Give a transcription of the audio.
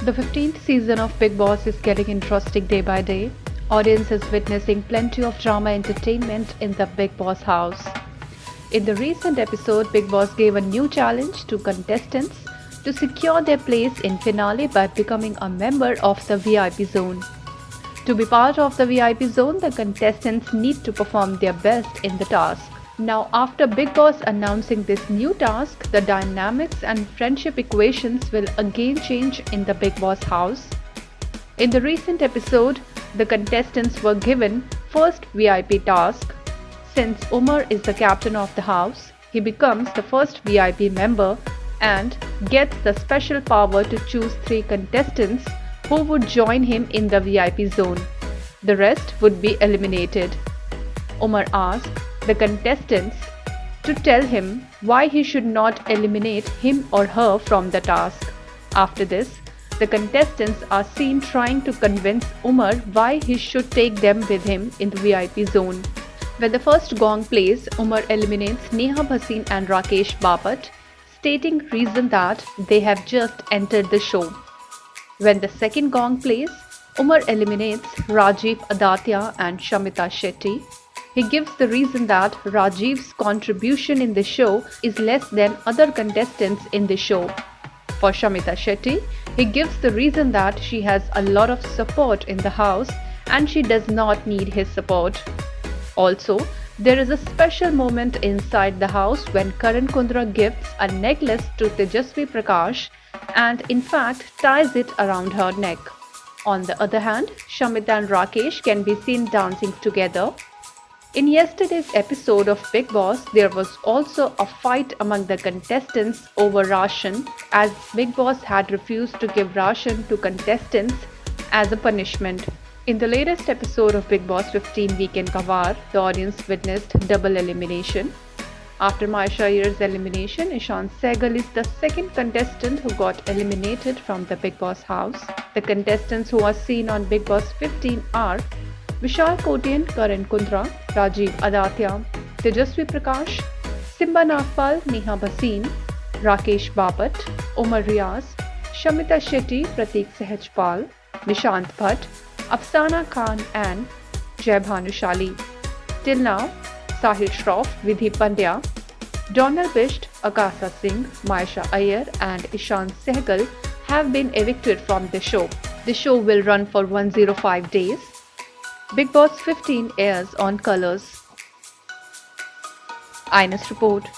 The 15th season of Bigg Boss is getting interesting day by day. Audience is witnessing plenty of drama entertainment in the Bigg Boss house. In the recent episode, Bigg Boss gave a new challenge to contestants to secure their place in finale by becoming a member of the VIP zone. To be part of the VIP zone, the contestants need to perform their best in the task. Now, after Bigg Boss announcing this new task, the dynamics and friendship equations will again change in the Bigg Boss house. In the recent episode, the contestants were given first VIP task. Since Umar is the captain of the house, he becomes the first VIP member and gets the special power to choose 3 contestants who would join him in the VIP zone. The rest would be eliminated. Umar asked the contestants to tell him why he should not eliminate him or her from the task. After this, the contestants are seen trying to convince Umar why he should take them with him in the VIP zone. When the first gong plays, Umar eliminates Neha Bhasin and Rakesh Bapat, stating reason that they have just entered the show. When the second gong plays, Umar eliminates Rajiv Adatya and Shamita Shetty. He gives the reason that Rajiv's contribution in the show is less than other contestants in the show. For Shamita Shetty, he gives the reason that she has a lot of support in the house and she does not need his support. Also, there is a special moment inside the house when Karan Kundra gifts a necklace to Tejasvi Prakash and in fact ties it around her neck. On the other hand, Shamita and Rakesh can be seen dancing together. In yesterday's episode of Bigg Boss, there was also a fight among the contestants over ration, as Bigg Boss had refused to give ration to contestants as a punishment. In the latest episode of Bigg Boss 15 Weekend Kawar, the audience witnessed double elimination. After Maisha Iyer's elimination, Ishan Sehgal is the second contestant who got eliminated from the Bigg Boss house. The contestants who are seen on Bigg Boss 15 are Vishal Kotian, Karan Kundra, Rajiv Adatya, Tejasvi Prakash, Simba Nagpal, Neha Bhasin, Rakesh Bapat, Umar Riaz, Shamita Shetty, Prateek Sehajpal, Nishant Bhatt, Afsana Khan and Jai Bhanushali. Till now, Sahil Shroff, Vidhi Pandya, Donald Bisht, Akasa Singh, Maisha Iyer and Ishan Sehgal have been evicted from the show. The show will run for 105 days. Bigg Boss 15 airs on Colors. Ines report.